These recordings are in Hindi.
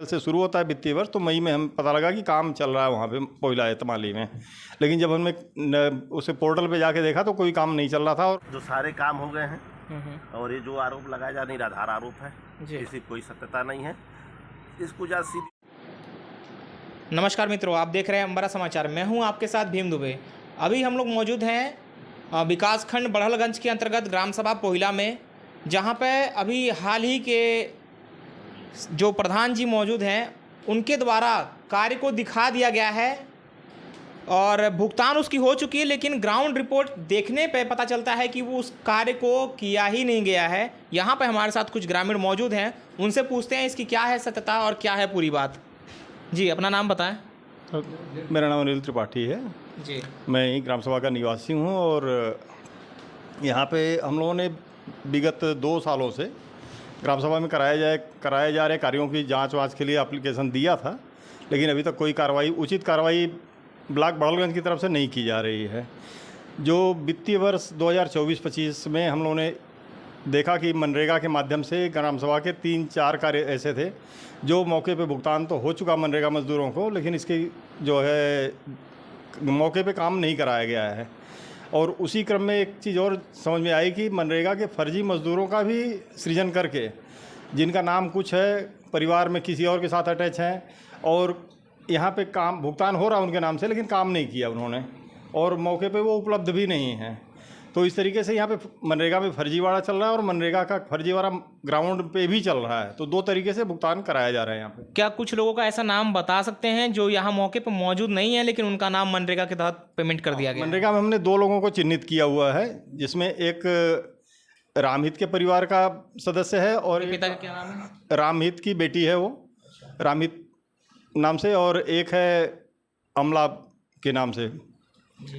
से शुरू होता है वित्तीय वर्ष, तो मई में हम पता लगा कि काम चल रहा है वहाँ पे कोयला एतमाली में। लेकिन जब हमने उसे पोर्टल पे जाके देखा तो कोई काम नहीं चल रहा था। और जो सारे काम हो गए हैं और ये जो आरोप लगाया जा निराधार आरोप है, इसकी कोई सत्यता नहीं है। इसको जा सीधी। नमस्कार मित्रों, आप देख रहे हैं अंबारा समाचार। मैं हूं आपके साथ भीम दुबे। अभी हम लोग मौजूद हैं विकासखंड बड़हलगंज के अंतर्गत ग्राम सभा पोहिला में, जहां पे अभी हाल ही के जो प्रधान जी मौजूद हैं उनके द्वारा कार्य को दिखा दिया गया है और भुगतान उसकी हो चुकी है, लेकिन ग्राउंड रिपोर्ट देखने पे पता चलता है कि वो उस कार्य को किया ही नहीं गया है। यहाँ पे हमारे साथ कुछ ग्रामीण मौजूद हैं, उनसे पूछते हैं इसकी क्या है सत्यता और क्या है पूरी बात। जी, अपना नाम बताएं। मेरा नाम अनिल त्रिपाठी है जी। मैं ही ग्राम सभा का निवासी हूँ। और यहाँ पे हम लोगों ने विगत 2 सालों से ग्राम सभा में कराए जा रहे कार्यों की जांच वाँच के लिए एप्लीकेशन दिया था, लेकिन अभी तक कोई उचित कार्रवाई ब्लॉक बड़हलगंज की तरफ से नहीं की जा रही है। जो वित्तीय वर्ष 2024-25 में हम लोगों ने देखा कि मनरेगा के माध्यम से ग्राम सभा के 3-4 कार्य ऐसे थे जो मौके पे भुगतान तो हो चुका मनरेगा मज़दूरों को, लेकिन इसकी जो है मौके पे काम नहीं कराया गया है। और उसी क्रम में एक चीज़ और समझ में आई कि मनरेगा के फर्जी मज़दूरों का भी सृजन करके, जिनका नाम कुछ है, परिवार में किसी और के साथ अटैच हैं और यहाँ पे काम भुगतान हो रहा है उनके नाम से, लेकिन काम नहीं किया उन्होंने और मौके पे वो उपलब्ध भी नहीं है। तो इस तरीके से यहाँ पे मनरेगा में फर्जीवाड़ा चल रहा है और मनरेगा का फर्जीवाड़ा ग्राउंड पे भी चल रहा है। तो 2 तरीके से भुगतान कराया जा रहा है यहाँ पे। क्या कुछ लोगों का ऐसा नाम बता सकते हैं जो यहाँ मौके पर मौजूद नहीं है, लेकिन उनका नाम मनरेगा के तहत पेमेंट कर दिया गया? मनरेगा में हमने 2 लोगों को चिन्हित किया हुआ है, जिसमें एक रामहित के परिवार का सदस्य है और पिता का क्या नाम है? रामहित की बेटी है, वो रामहित नाम से, और एक है अमला के नाम से,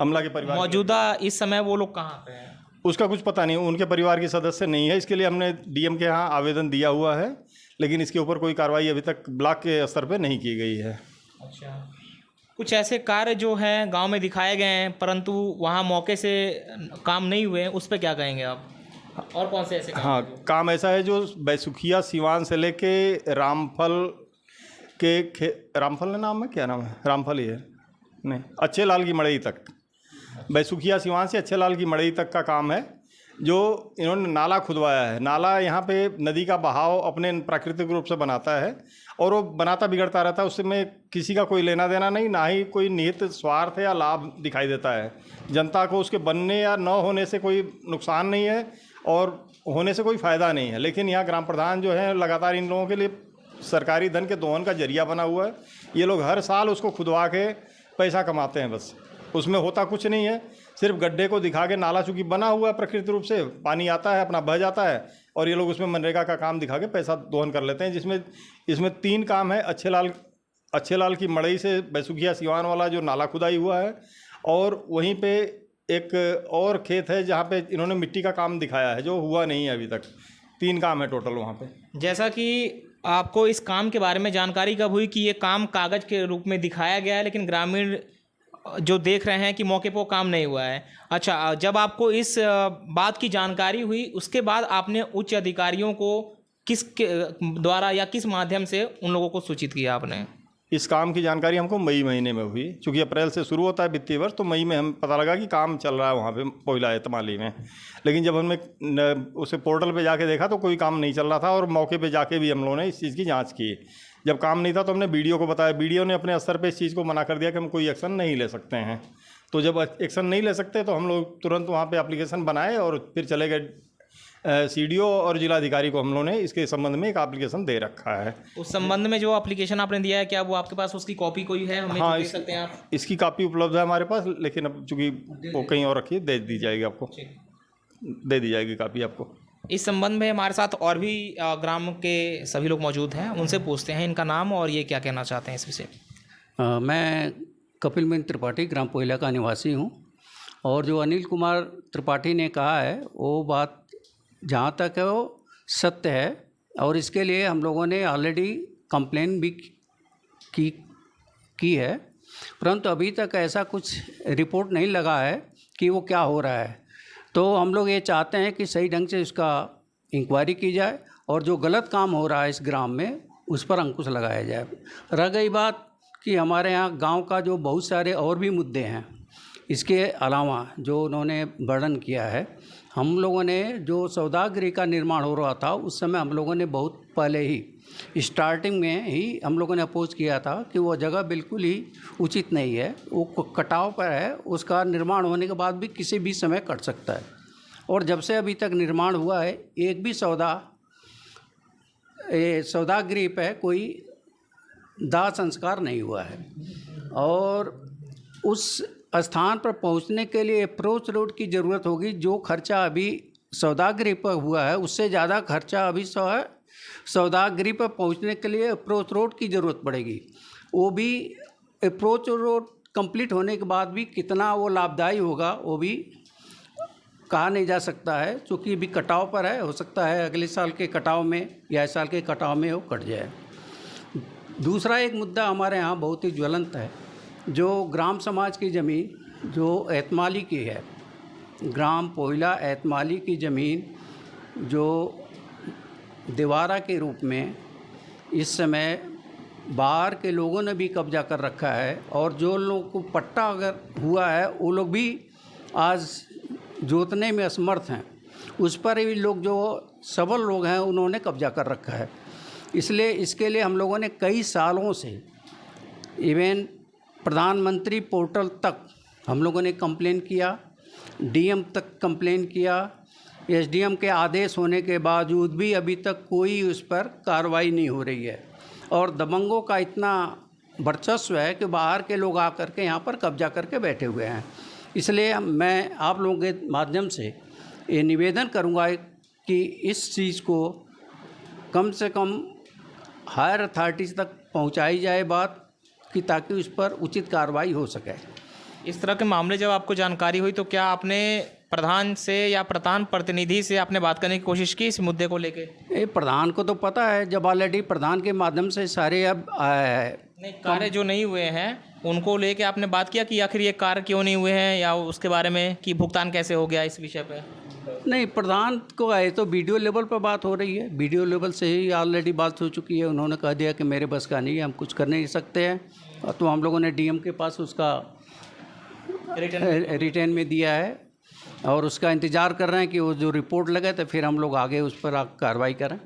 अमला के परिवार। मौजूदा इस समय वो लोग कहाँ पे हैं? उसका कुछ पता नहीं, उनके परिवार की सदस्य नहीं है। इसके लिए हमने डीएम के यहाँ आवेदन दिया हुआ है, लेकिन इसके ऊपर कोई कार्रवाई अभी तक ब्लॉक के स्तर पे नहीं की गई है। अच्छा, कुछ ऐसे कार्य जो हैं गांव में दिखाए गए हैं परंतु वहाँ मौके से काम नहीं हुए हैं, उस पर क्या कहेंगे आप? और कौन से ऐसे काम? हाँ, काम ऐसा है जो बैसुखिया सिवान से लेके रामफल के रामफल ने नाम है, क्या नाम है, रामफल ही है नहीं, अच्छे लाल की मड़ई तक, बैसुखिया सिवान से अच्छे लाल की मड़ई तक का काम है जो इन्होंने नाला खुदवाया है। नाला यहाँ पे नदी का बहाव अपने प्राकृतिक रूप से बनाता है और वो बनाता बिगड़ता रहता है, उसमें किसी का कोई लेना देना नहीं, ना ही कोई निहित स्वार्थ या लाभ दिखाई देता है। जनता को उसके बनने या न होने से कोई नुकसान नहीं है और होने से कोई फ़ायदा नहीं है। लेकिन यहाँ ग्राम प्रधान जो है लगातार इन लोगों के लिए सरकारी धन के दोहन का जरिया बना हुआ है। ये लोग हर साल उसको खुदवा के पैसा कमाते हैं, बस उसमें होता कुछ नहीं है। सिर्फ गड्ढे को दिखा के, नाला चूँकि बना हुआ है प्रकृति रूप से, पानी आता है अपना बह जाता है और ये लोग उसमें मनरेगा का काम दिखा के पैसा दोहन कर लेते हैं। जिसमें इसमें 3 काम है, अच्छे लाल की मड़ई से बैसुखिया सिवान वाला जो नाला खुदाई हुआ है, और वहीं पे एक और खेत है जहाँ पे इन्होंने मिट्टी का काम दिखाया है जो हुआ नहीं है अभी तक। 3 काम है टोटल वहाँ पे। जैसा कि आपको इस काम के बारे में जानकारी कब हुई कि ये काम कागज़ के रूप में दिखाया गया है, लेकिन ग्रामीण जो देख रहे हैं कि मौके पर काम नहीं हुआ है? अच्छा, जब आपको इस बात की जानकारी हुई उसके बाद आपने उच्च अधिकारियों को किस द्वारा या किस माध्यम से उन लोगों को सूचित किया आपने? इस काम की जानकारी हमको मई महीने में हुई, चूँकि अप्रैल से शुरू होता है वित्तीय वर्ष, तो मई में हम पता लगा कि काम चल रहा है वहाँ पे कोयला एतमाली में। लेकिन जब हमने उसे पोर्टल पे जाके देखा तो कोई काम नहीं चल रहा था और मौके पे जाके भी हम लोगों ने इस चीज़ की जांच की। जब काम नहीं था तो हमने बीडीओ को बताया, बीडीओ ने अपने स्तर पर इस चीज़ को मना कर दिया कि हम कोई एक्शन नहीं ले सकते हैं। तो जब एक्शन नहीं ले सकते तो हम लोग तुरंत वहाँ पर एप्लीकेशन बनाए और फिर चले गए सीडीओ और जिलाधिकारी को। हम लोगों ने इसके संबंध में एक एप्लीकेशन दे रखा है। उस संबंध में जो एप्लीकेशन आपने दिया है, क्या वो आपके पास उसकी कॉपी कोई है? हमें हाँ, दे सकते हैं आप? इसकी कॉपी उपलब्ध है हमारे पास, लेकिन अब चूँकि वो कहीं और रखी है, दे दी जाएगी आपको, दे दी जाएगी कॉपी आपको। इस संबंध में हमारे साथ और भी ग्राम के सभी लोग मौजूद हैं, उनसे पूछते हैं इनका नाम और ये क्या कहना चाहते हैं इस विषय में। मैं कपिल मित्र त्रिपाठी ग्राम पोहिला का निवासी हूँ, और जो अनिल कुमार त्रिपाठी ने कहा है वो बात जहाँ तक है वो सत्य है, और इसके लिए हम लोगों ने ऑलरेडी कंप्लेन भी की है, परंतु अभी तक ऐसा कुछ रिपोर्ट नहीं लगा है कि वो क्या हो रहा है। तो हम लोग ये चाहते हैं कि सही ढंग से इसका इंक्वायरी की जाए और जो गलत काम हो रहा है इस ग्राम में उस पर अंकुश लगाया जाए। रह गई बात कि हमारे यहाँ गांव का जो बहुत सारे और भी मुद्दे हैं, इसके अलावा जो उन्होंने वर्णन किया है, हम लोगों ने जो सौदागृह का निर्माण हो रहा था उस समय हम लोगों ने बहुत पहले ही स्टार्टिंग में ही हम लोगों ने अपोज किया था कि वो जगह बिल्कुल ही उचित नहीं है, वो कटाव पर है, उसका निर्माण होने के बाद भी किसी भी समय कट सकता है। और जब से अभी तक निर्माण हुआ है एक भी सौदागृह पे कोई दाह संस्कार नहीं हुआ है। और उस स्थान पर पहुंचने के लिए अप्रोच रोड की ज़रूरत होगी। जो खर्चा अभी सौदागृह पर हुआ है उससे ज़्यादा खर्चा अभी सौदागृह पर पहुंचने के लिए अप्रोच रोड की ज़रूरत पड़ेगी। वो भी अप्रोच रोड कंप्लीट होने के बाद भी कितना वो लाभदायी होगा वो भी कहा नहीं जा सकता है, क्योंकि अभी कटाव पर है। हो सकता है अगले साल के कटाव में या इस साल के कटाव में वो कट जाए। दूसरा एक मुद्दा हमारे यहाँ बहुत ही ज्वलंत है, जो ग्राम समाज की ज़मीन जो एतमाली की है, ग्राम पोहिला एतमाली की ज़मीन जो दीवारा के रूप में इस समय बाहर के लोगों ने भी कब्जा कर रखा है, और जो लोग को पट्टा अगर हुआ है वो लोग भी आज जोतने में असमर्थ हैं। उस पर भी लोग जो सबल लोग हैं उन्होंने कब्जा कर रखा है। इसलिए इसके लिए हम लोगों ने कई सालों से इवन प्रधानमंत्री पोर्टल तक हम लोगों ने कंप्लेन किया, डीएम तक कंप्लेन किया, एसडीएम के आदेश होने के बावजूद भी अभी तक कोई उस पर कार्रवाई नहीं हो रही है। और दबंगों का इतना वर्चस्व है कि बाहर के लोग आकर के यहाँ पर कब्जा करके बैठे हुए हैं। इसलिए मैं आप लोगों के माध्यम से ये निवेदन करूँगा कि इस चीज़ को कम से कम हायर अथॉरिटीज़ तक पहुँचाई जाए बात, कि ताकि उस पर उचित कार्रवाई हो सके। इस तरह के मामले जब आपको जानकारी हुई तो क्या आपने प्रधान से या प्रधान प्रतिनिधि से आपने बात करने की कोशिश की इस मुद्दे को लेके? प्रधान को तो पता है, जब ऑलरेडी प्रधान के माध्यम से सारे अब नहीं, कार्य जो नहीं हुए हैं उनको लेके आपने बात किया कि आखिर ये कार्य क्यों नहीं हुए हैं, या उसके बारे में कि भुगतान कैसे हो गया इस विषय पे? नहीं, प्रधान को आए तो वीडियो लेवल पर बात हो रही है। वीडियो लेवल से ही ऑलरेडी बात हो चुकी है। उन्होंने कह दिया कि मेरे बस का नहीं है, हम कुछ कर नहीं सकते हैं। तो हम लोगों ने डीएम के पास उसका रिटर्न में दिया है और उसका इंतज़ार कर रहे हैं कि वो जो रिपोर्ट लगे तो फिर हम लोग आगे उस पर कार्रवाई करें।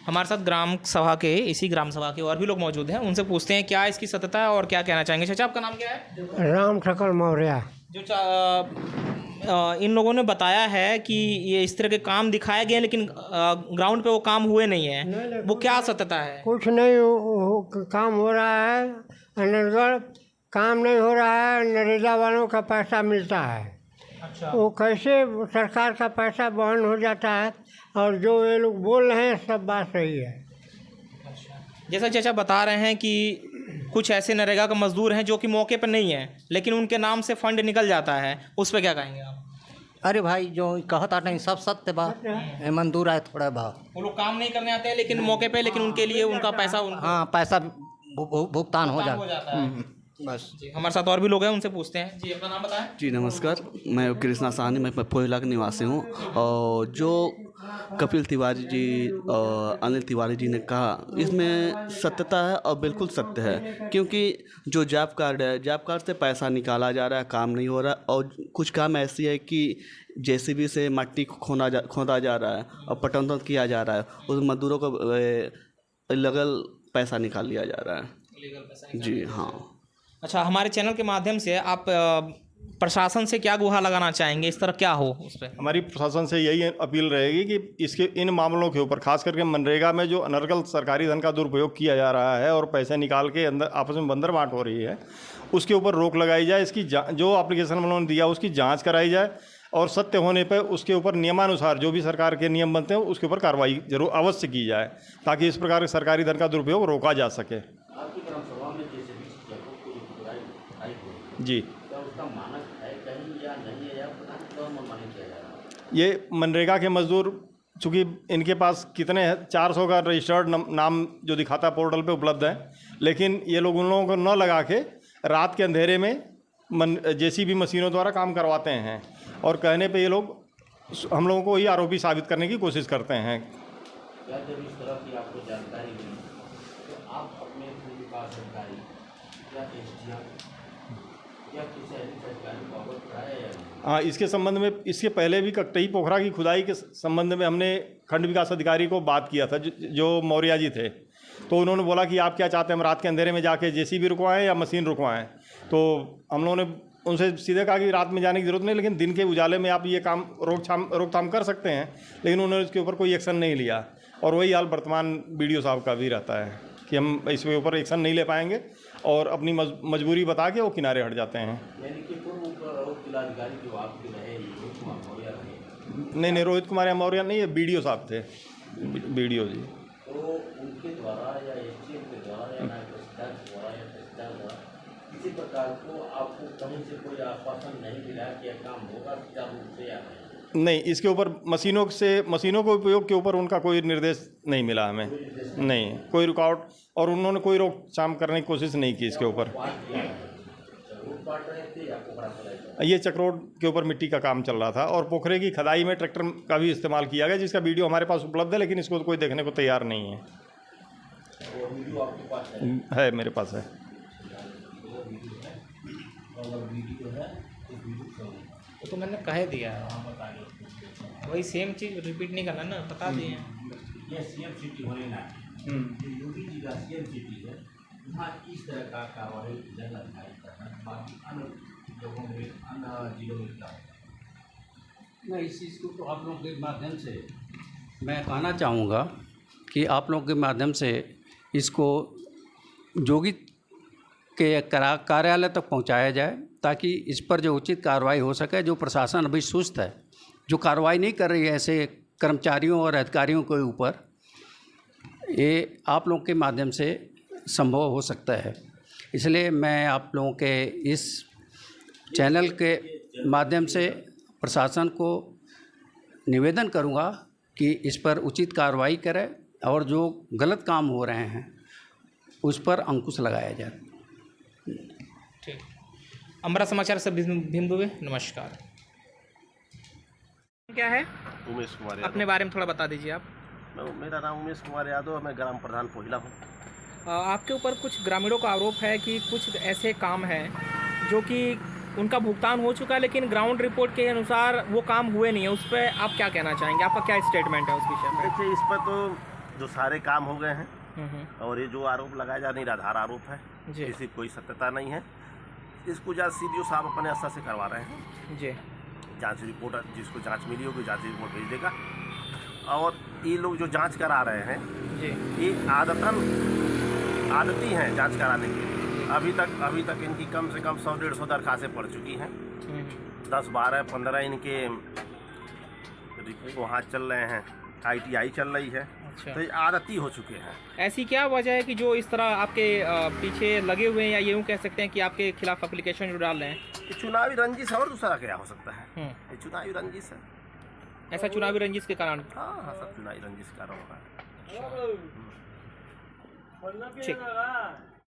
हमारे साथ ग्राम सभा के इसी ग्राम सभा के और भी लोग मौजूद हैं, उनसे पूछते हैं क्या इसकी सत्यता है और क्या कहना चाहेंगे। चाचा, आपका नाम क्या है? राम ठकर मौर्य। जो इन लोगों ने बताया है कि ये इस तरह के काम दिखाए गए लेकिन ग्राउंड पे वो काम हुए नहीं है, वो क्या सत्यता है? कुछ नहीं काम हो रहा है, अनर्गल काम नहीं हो रहा है, नरेगा वालों का पैसा मिलता है। अच्छा। वो कैसे सरकार का पैसा बहन हो जाता है, और जो ये लोग बोल रहे हैं सब बात सही है। जैसा चाचा बता रहे हैं कि कुछ ऐसे नरेगा का मजदूर हैं जो कि मौके पर नहीं है लेकिन उनके नाम से फंड निकल जाता है, उस पर क्या कहेंगे आप? अरे भाई, जो कहता नहीं सब सत्य बा, मंजूर है थोड़ा भाव। वो लोग काम नहीं करने आते हैं लेकिन मौके पे, लेकिन उनके लिए उनका पैसा हाँ, पैसा भुगतान हो जाता है। बस जी, हमारे साथ और भी लोग हैं, उनसे पूछते हैं। जी, अपना नाम बताएं। जी नमस्कार, मैं कृष्णा साहनी, मैं पोहिला के निवासी हूँ। और जो कपिल तिवारी जी और अनिल तिवारी जी ने कहा, इसमें सत्यता है और बिल्कुल सत्य है। क्योंकि जो जॉब कार्ड है, जॉब कार्ड से पैसा निकाला जा रहा है, काम नहीं हो रहा है। और कुछ काम ऐसी है कि जेसीबी से मट्टी खोदा जा रहा है और पटवन किया जा रहा है, उस मजदूरों को इल्लीगल पैसा निकाल लिया जा रहा है। जी हाँ। अच्छा, हमारे चैनल के माध्यम से आप प्रशासन से क्या गुहार लगाना चाहेंगे, इस तरह क्या हो उस पर? हमारी प्रशासन से यही अपील रहेगी कि इसके इन मामलों के ऊपर, खास करके मनरेगा में जो अनर्गल सरकारी धन का दुरुपयोग किया जा रहा है और पैसे निकाल के अंदर आपस में बंदर बांट हो रही है, उसके ऊपर रोक लगाई जाए। इसकी जो एप्लीकेशन उन्होंने दिया उसकी जाँच कराई जाए और सत्य होने पर उसके ऊपर नियमानुसार जो भी सरकार के नियम बनते हैं उसके ऊपर कार्रवाई जरूर अवश्य की जाए, ताकि इस प्रकार के सरकारी धन का दुरुपयोग रोका जा सके। जी, ये मनरेगा के मजदूर, चूँकि इनके पास कितने 400 का रजिस्टर्ड नाम जो दिखाता पोर्टल पे उपलब्ध है, लेकिन ये लोग उन लोगों को न लगा के रात के अंधेरे में जेसीबी मशीनों द्वारा काम करवाते हैं और कहने पे ये लोग हम लोगों को ही आरोपी साबित करने की कोशिश करते हैं। में कोई विकास अधिकारी या SDM या किसी ऐसे अधिकारी को अवगत कराया या नहीं? हाँ, इसके संबंध में इसके पहले भी ककटई पोखरा की खुदाई के संबंध में हमने खंड विकास अधिकारी को बात किया था, जो मौर्या जी थे। तो उन्होंने बोला कि आप क्या चाहते हैं, हम रात के अंधेरे में जाके JCB रुकवाएं या मशीन रुकवाएं। तो हम लोगों ने उनसे सीधे कहा कि रात में जाने की ज़रूरत नहीं, लेकिन दिन के उजाले में आप ये काम रोकथाम कर सकते हैं। लेकिन उन्होंने इसके ऊपर कोई एक्शन नहीं लिया। और वही हाल वर्तमान BDO साहब का भी रहता है कि हम इसके ऊपर एक्शन नहीं ले पाएंगे और अपनी मजबूरी बता के वो किनारे हट जाते हैं। यानी कि पूर्व जिलाधिकारी जो आपके रहे रोहित कुमार मौर्य रहे? नहीं, रोहित कुमार मौर्य नहीं, ये BDO साहब थे, BDO जी। तो उनके द्वारा या SDM के द्वारा या नायब तहसीलदार के द्वारा या तहसीलदार द्वारा किसी प्रकार को आपको कहीं से कोई आश्वासन नहीं मिला कि यह काम होगा सुचारू रूप से या नहीं, इसके ऊपर मशीनों के उपयोग के ऊपर उनका कोई निर्देश नहीं मिला हमें। नहीं, कोई रुकावट, और उन्होंने कोई रोकथाम करने की कोशिश नहीं की इसके ऊपर। ये चक्रोड के ऊपर मिट्टी का काम चल रहा था और पोखरे की खदाई में ट्रैक्टर का भी इस्तेमाल किया गया, जिसका वीडियो हमारे पास उपलब्ध है, लेकिन इसको कोई देखने को तैयार नहीं है। है, मेरे पास है। तो मैंने कह दिया है, वही सेम चीज़ रिपीट नहीं करना ना, बता दिए। ये CM सिटी होने ना, योगी जी का CM सिटी है, वहाँ इस तरह का कार्रवाई जन अधिकारी करना, बाकी अन्य लोगों में अन्य जिलों में क्या होता है? मैं इस चीज़ को तो आप लोगों के माध्यम से मैं कहना चाहूँगा कि आप लोगों के माध्यम से इसको जोगी के कार्यालय तक पहुँचाया जाए, ताकि इस पर जो उचित कार्रवाई हो सके। जो प्रशासन अभी सुस्त है, जो कार्रवाई नहीं कर रही है ऐसे कर्मचारियों और अधिकारियों के ऊपर, ये आप लोगों के माध्यम से संभव हो सकता है। इसलिए मैं आप लोगों के इस चैनल के माध्यम से प्रशासन को निवेदन करूंगा कि इस पर उचित कार्रवाई करे और जो गलत काम हो रहे हैं उस पर अंकुश लगाया जाए। ठीक, अमरा समाचार से भीम दुबे, नमस्कार। क्या है? उमेश कुमार यादव। अपने बारे में थोड़ा बता दीजिए आप। मेरा नाम उमेश कुमार यादव है, मैं ग्राम प्रधान पोहिला हूँ। आपके ऊपर कुछ ग्रामीणों का आरोप है कि कुछ ऐसे काम हैं जो कि उनका भुगतान हो चुका है, लेकिन ग्राउंड रिपोर्ट के अनुसार वो काम हुए नहीं है। उस पर आप क्या कहना चाहेंगे? आपका क्या स्टेटमेंट है उस विषय में? देखिए, इस पर तो जो सारे काम हो गए हैं और ये जो आरोप लगाया जा निराधार आरोप है, इसकी कोई सत्यता नहीं है। इसको जांच CDO साहब अपने स्तर से करवा रहे हैं जी। जांच रिपोर्ट, जिसको जांच मिली होगी जांच रिपोर्ट भेज देगा। और ये लोग जो जांच करा रहे हैं जी, ये आदती हैं जांच कराने के। अभी तक इनकी कम से कम 100-150 दरखास्तें पड़ चुकी हैं। 10, 12, 15 इनके वहाँ चल रहे हैं, ITI चल रही है। अच्छा। तो ये आदती हो चुके हैं। ऐसी क्या वजह है कि जो इस तरह आपके पीछे लगे हुए हैं, या यूँ कह सकते हैं कि आपके खिलाफ एप्लीकेशन जो डाल रहे हैं? ये चुनावी रंजिश है और दूसरा क्या हो सकता है? ये चुनावी रंजिश है। ऐसा चुनावी रंजिश के कारण? हाँ, सब चुनावी रंजिश का कारण है। ठीक।